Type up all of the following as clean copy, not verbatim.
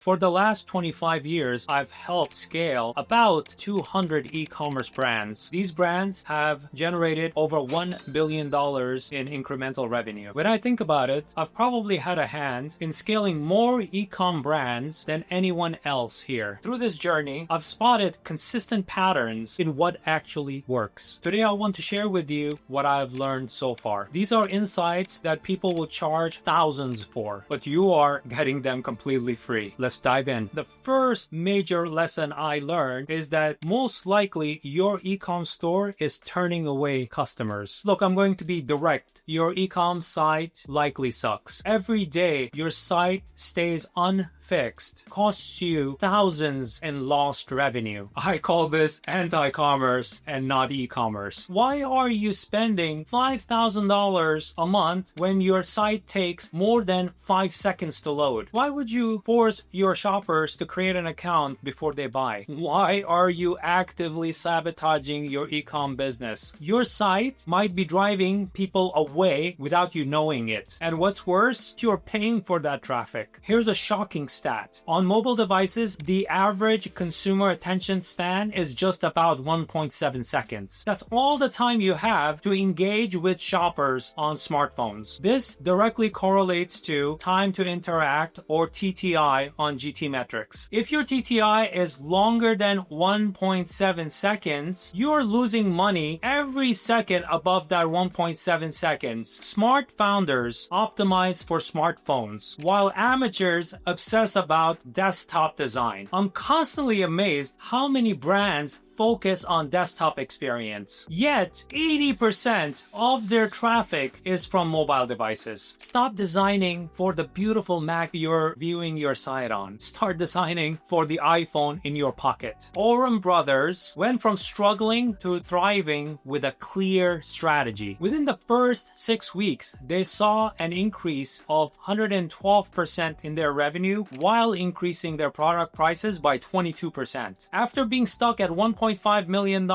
For the last 25 years, I've helped scale about 200 e-commerce brands. These brands have generated over $1 billion in incremental revenue. When I think about it, I've probably had a hand in scaling more e-com brands than anyone else here. Through this journey, I've spotted consistent patterns in what actually works. Today, I want to share with you what I've learned so far. These are insights that people will charge thousands for, but you are getting them completely free. Let's dive in. The first major lesson I learned is that most likely your e-com store is turning away customers. Look, I'm going to be direct. Your e-com site likely sucks. Every day your site stays unfixed, costs you thousands in lost revenue. I call this anti-commerce and not e-commerce. Why are you spending $5,000 a month when your site takes more than 5 seconds to load? Why would you force your shoppers to create an account before they buy? Why are you actively sabotaging your e-com business? Your site might be driving people away without you knowing it. And what's worse, you're paying for that traffic. Here's a shocking stat. On mobile devices, the average consumer attention span is just about 1.7 seconds. That's all the time you have to engage with shoppers on smartphones. This directly correlates to time to interact, or TTI, on GT metrics. If your TTI is longer than 1.7 seconds, you're losing money every second above that 1.7 seconds. Smart founders optimize for smartphones, while amateurs obsess about desktop design. I'm constantly amazed how many brands focus on desktop experience. Yet, 80% of their traffic is from mobile devices. Stop designing for the beautiful Mac you're viewing your site on. Start designing for the iPhone in your pocket. Oram Brothers went from struggling to thriving with a clear strategy. Within the first 6 weeks, they saw an increase of 112% in their revenue while increasing their product prices by 22%. After being stuck at $1.5 million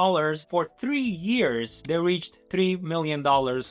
for 3 years, they reached $3 million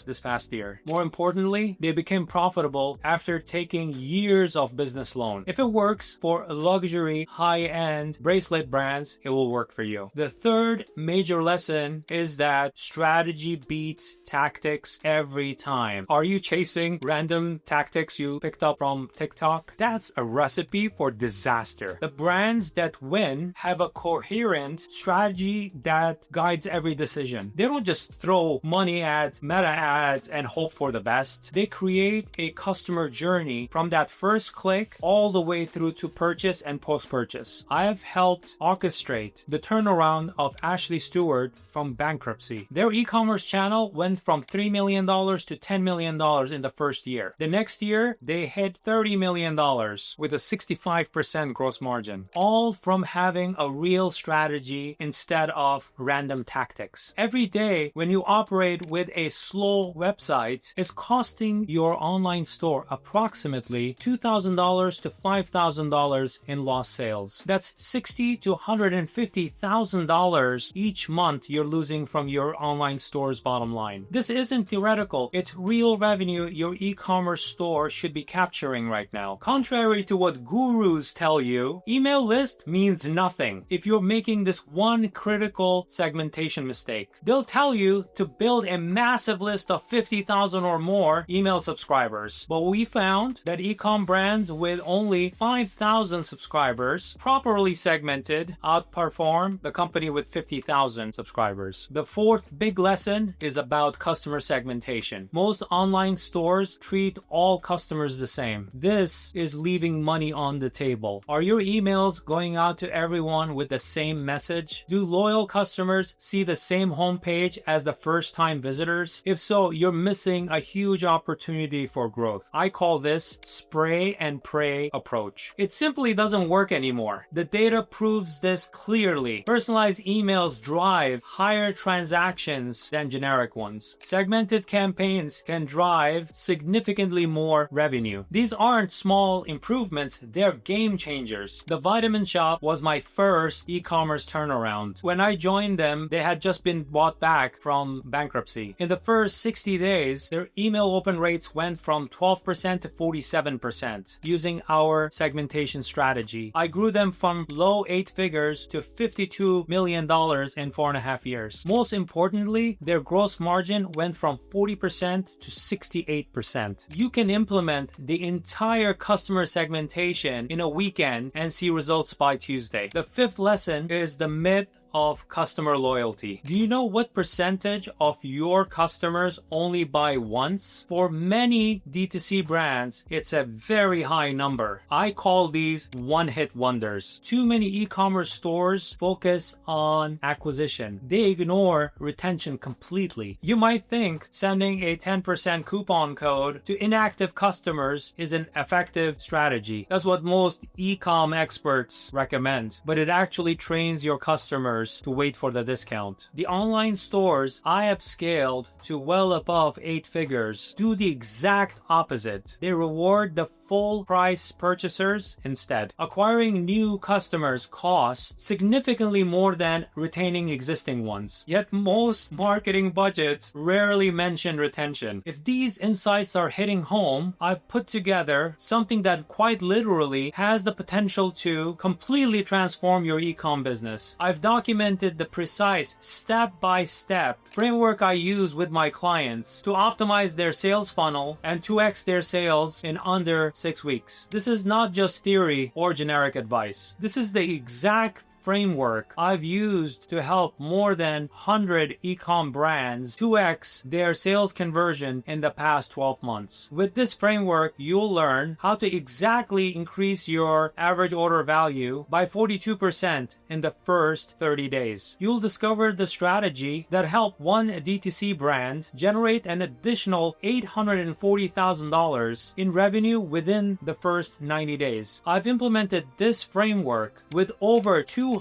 this past year. More importantly, they became profitable after taking years of business loan. If it works for luxury, high-end bracelet brands, it will work for you. The third major lesson is that strategy beats tactics every time. Are you chasing random tactics you picked up from TikTok? That's a recipe for disaster. The brands that win have a coherent strategy that guides every decision. They don't just throw money at meta ads and hope for the best. They create a customer journey from that first click all the way through to purchase and post-purchase. I have helped orchestrate the turnaround of Ashley Stewart from bankruptcy. Their e-commerce channel went from $3 million to $10 million in the first year. The next year, they hit $30 million with a 65% gross margin, all from having a real strategy instead of random tactics. Every day, when you operate with a slow website, it's costing your online store approximately $2,000 to $5,000 in lost sales. That's $60,000 to $150,000 each month you're losing from your online store's bottom line. This isn't theoretical. It's real revenue your e-commerce store should be capturing right now. Contrary to what gurus tell you, email list means nothing if you're making this one critical segmentation mistake. They'll tell you to build a massive list of 50,000 or more email subscribers. But we found that e-com brands with only 5,000 subscribers, properly segmented, outperform the company with 50,000 subscribers. The fourth big lesson is about customer segmentation. Most online stores treat all customers the same. This is leaving money on the table. Are your emails going out to everyone with the same message? Do loyal customers see the same homepage as the first-time visitors? If so, you're missing a huge opportunity for growth. I call this spray and pray approach. It simply doesn't work anymore. The data proves this clearly. Personalized emails drive higher transactions than generic ones. Segmented campaigns can drive significantly more revenue. These aren't small improvements, they're game changers. The Vitamin Shop was my first e-commerce turnaround. When I joined them, they had just been bought back from bankruptcy. In the first 60 days, their email open rates went from 12% to 47% using our segmentation segmentation strategy. I grew them from low 8 figures to $52 million in 4.5 years. Most importantly, their gross margin went from 40% to 68%. You can implement the entire customer segmentation in a weekend and see results by Tuesday. The fifth lesson is the myth of customer loyalty. Do you know what percentage of your customers only buy once? For many D2C brands, it's a very high number. I call these one-hit wonders. Too many e-commerce stores focus on acquisition. They ignore retention completely. You might think sending a 10% coupon code to inactive customers is an effective strategy. That's what most e-com experts recommend, but it actually trains your customers to wait for the discount. The online stores I have scaled to well above 8 figures do the exact opposite. They reward the full price purchasers instead. Acquiring new customers costs significantly more than retaining existing ones. Yet most marketing budgets rarely mention retention. If these insights are hitting home, I've put together something that quite literally has the potential to completely transform your e-com business. I've documented the precise step-by-step framework I use with my clients to optimize their sales funnel and 2x their sales in under 6 weeks. This is not just theory or generic advice. This is the exact framework I've used to help more than 100 e-com brands 2x their sales conversion in the past 12 months. With this framework, you'll learn how to exactly increase your average order value by 42% in the first 30 days. You'll discover the strategy that helped one DTC brand generate an additional $840,000 in revenue within the first 90 days. I've implemented this framework with over 200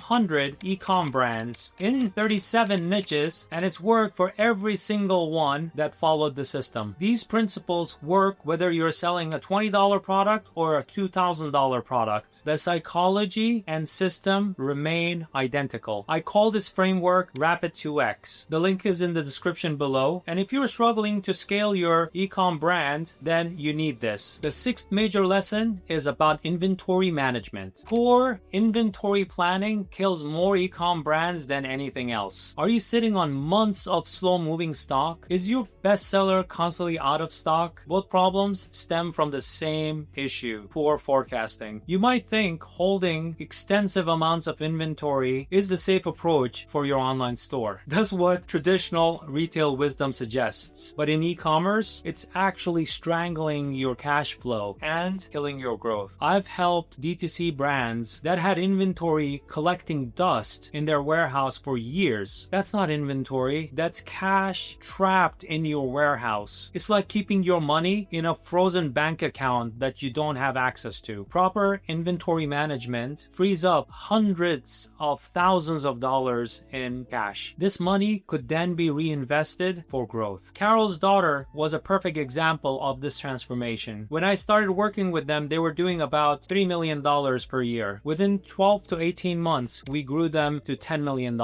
e-com brands in 37 niches, and it's worked for every single one that followed the system. These principles work whether you're selling a $20 product or a $2,000 product. The psychology and system remain identical. I call this framework Rapid 2X. The link is in the description below, and if you're struggling to scale your e-com brand, then you need this. The sixth major lesson is about inventory management. Poor inventory planning kills more e-com brands than anything else. Are you sitting on months of slow-moving stock? Is your bestseller constantly out of stock? Both problems stem from the same issue: poor forecasting. You might think holding extensive amounts of inventory is the safe approach for your online store. That's what traditional retail wisdom suggests. But in e-commerce, it's actually strangling your cash flow and killing your growth. I've helped D2C brands that had inventory collecting dust in their warehouse for years. That's not inventory, that's cash trapped in your warehouse. It's like keeping your money in a frozen bank account that you don't have access to. Proper inventory management frees up hundreds of thousands of dollars in cash. This money could then be reinvested for growth. Carol's daughter was a perfect example of this transformation. When I started working with them, they were doing about $3 million per year. Within 12 to 18 months, we grew them to $10 million.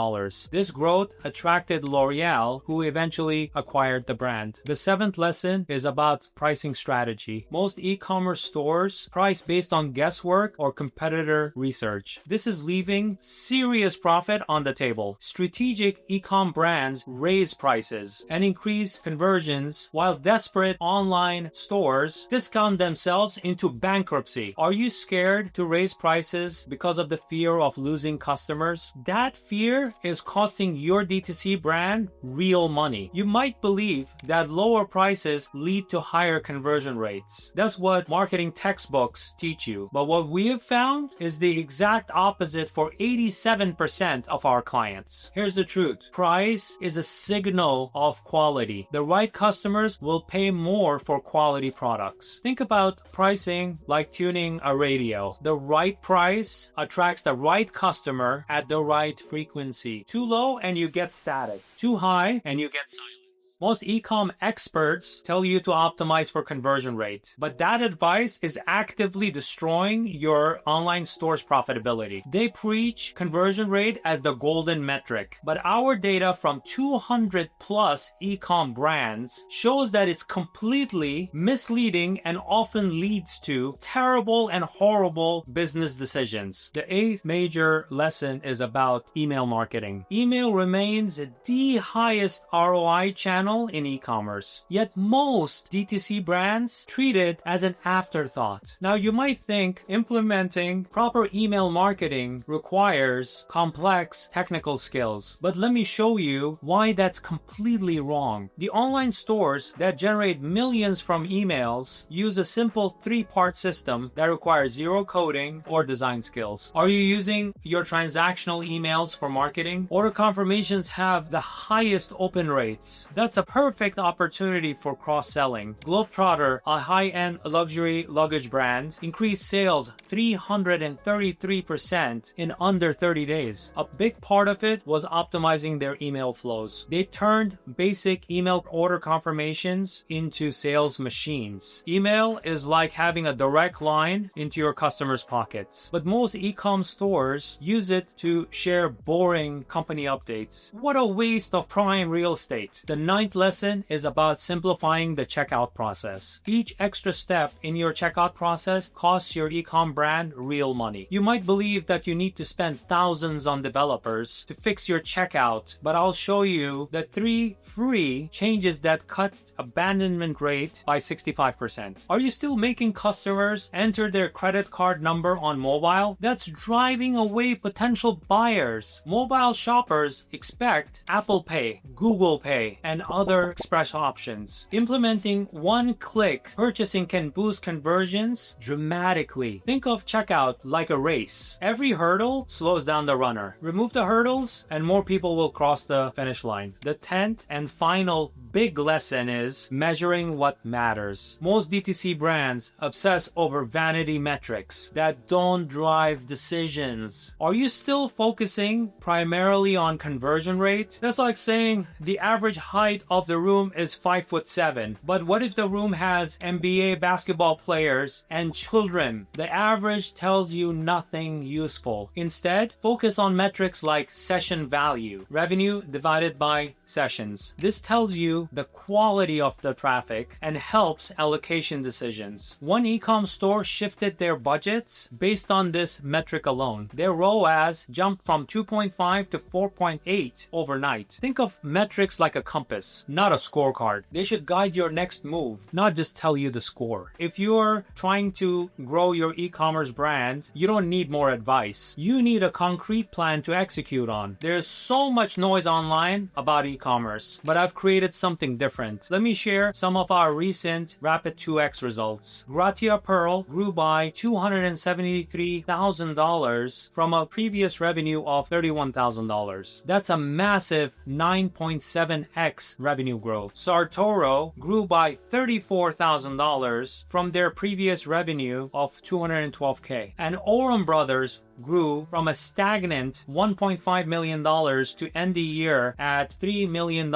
This growth attracted L'Oreal, who eventually acquired the brand. The seventh lesson is about pricing strategy. Most e-commerce stores price based on guesswork or competitor research. This is leaving serious profit on the table. Strategic e-com brands raise prices and increase conversions, while desperate online stores discount themselves into bankruptcy. Are you scared to raise prices because of the fear of losing customers? That fear is costing your D2C brand real money. You might believe that lower prices lead to higher conversion rates. That's what marketing textbooks teach you. But what we have found is the exact opposite for 87% of our clients. Here's the truth. Price is a signal of quality. The right customers will pay more for quality products. Think about pricing like tuning a radio. The right price attracts the right customer at the right frequency. Too low and you get static. Too high and you get silence. Most e-com experts tell you to optimize for conversion rate, but that advice is actively destroying your online store's profitability. They preach conversion rate as the golden metric, but our data from 200 plus e-com brands shows that it's completely misleading and often leads to terrible and horrible business decisions. The 8th major lesson is about email marketing. Email remains the highest ROI channel in e-commerce, yet most DTC brands treat it as an afterthought. Now you might think implementing proper email marketing requires complex technical skills, but let me show you why that's completely wrong. The online stores that generate millions from emails use a simple 3-part system that requires zero coding or design skills. Are you using your transactional emails for marketing? Order confirmations have the highest open rates. That's a perfect opportunity for cross-selling. Globetrotter, a high-end luxury luggage brand, increased sales 333% in under 30 days. A big part of it was optimizing their email flows. They turned basic email order confirmations into sales machines. Email is like having a direct line into your customers' pockets, but most e-com stores use it to share boring company updates. What a waste of prime real estate. The 9th lesson is about simplifying the checkout process. Each extra step in your checkout process costs your e-com brand real money. You might believe that you need to spend thousands on developers to fix your checkout, but I'll show you the 3 free changes that cut abandonment rate by 65%. Are you still making customers enter their credit card number on mobile? That's driving away potential buyers. Mobile shoppers expect Apple Pay, Google Pay, and other express options. Implementing one-click purchasing can boost conversions dramatically. Think of checkout like a race. Every hurdle slows down the runner. Remove the hurdles and more people will cross the finish line. The 10th and final big lesson is measuring what matters. Most DTC brands obsess over vanity metrics that don't drive decisions. Are you still focusing primarily on conversion rate? That's like saying the average height of the room is 5'7", but what if the room has NBA basketball players and children? The average tells you nothing useful. Instead, focus on metrics like session value, revenue divided by sessions. This tells you the quality of the traffic and helps allocation decisions. One e-com store shifted their budgets based on this metric alone. Their ROAS jumped from 2.5 to 4.8 overnight. Think of metrics like a compass, not a scorecard. They should guide your next move, not just tell you the score. If you're trying to grow your e-commerce brand, you don't need more advice. You need a concrete plan to execute on. There's so much noise online about e-commerce, but I've created something different. Let me share some of our recent Rapid 2X results. Gratia Pearl grew by $273,000 from a previous revenue of $31,000. That's a massive 9.7x revenue growth. Sartoro grew by $34,000 from their previous revenue of $212K. And Oram Brothers grew from a stagnant $1.5 million to end the year at $3 million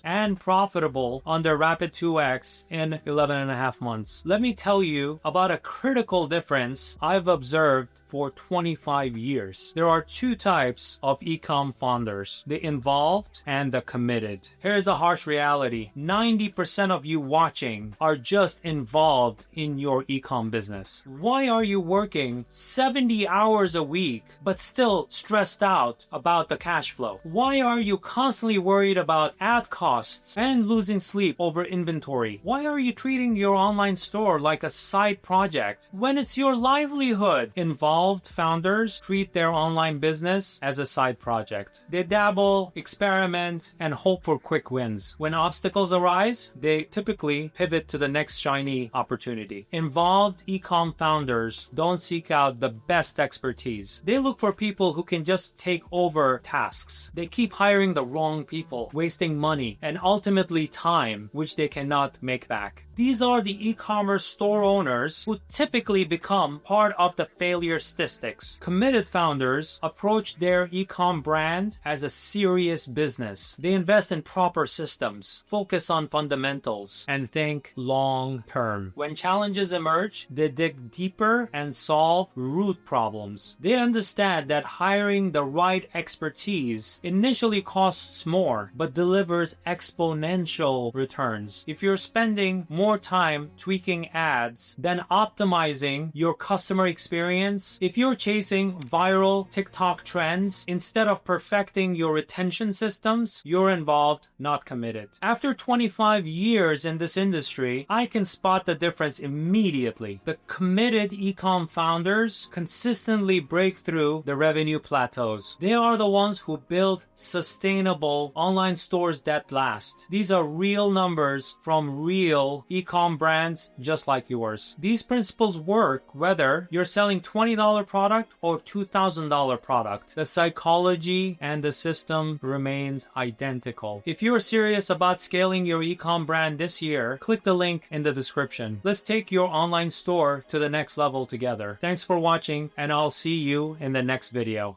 and profitable under Rapid 2X in 11 and a half months. Let me tell you about a critical difference I've observed for 25 years. There are 2 types of e-com founders, the involved and the committed. Here's the harsh reality. 90% of you watching are just involved in your e-com business. Why are you working 70 hours a week but still stressed out about the cash flow? Why are you constantly worried about ad costs and losing sleep over inventory? Why are you treating your online store like a side project when it's your livelihood? Involved founders treat their online business as a side project. They dabble, experiment, and hope for quick wins. When obstacles arise, they typically pivot to the next shiny opportunity. Involved e-com founders don't seek out the best expertise. They look for people who can just take over tasks. They keep hiring the wrong people, wasting money and ultimately time, which they cannot make back. These are the e-commerce store owners who typically become part of the failure statistics. Committed founders approach their e-com brand as a serious business. They invest in proper systems, focus on fundamentals, and think long term. When challenges emerge, they dig deeper and solve root problems. They understand that hiring the right expertise initially costs more, but delivers exponential returns. If you're spending more time tweaking ads than optimizing your customer experience, if you're chasing viral TikTok trends instead of perfecting your retention systems, you're involved, not committed. After 25 years in this industry, I can spot the difference immediately. The committed e-com founders consistently break through the revenue plateaus. They are the ones who build sustainable online stores that last. These are real numbers from real e-com brands just like yours. These principles work whether you're selling $20 product or $2,000 product. The psychology and the system remains identical. If you're serious about scaling your e-com brand this year, click the link in the description. Let's take your online store to the next level together. Thanks for watching, and I'll see you in the next video.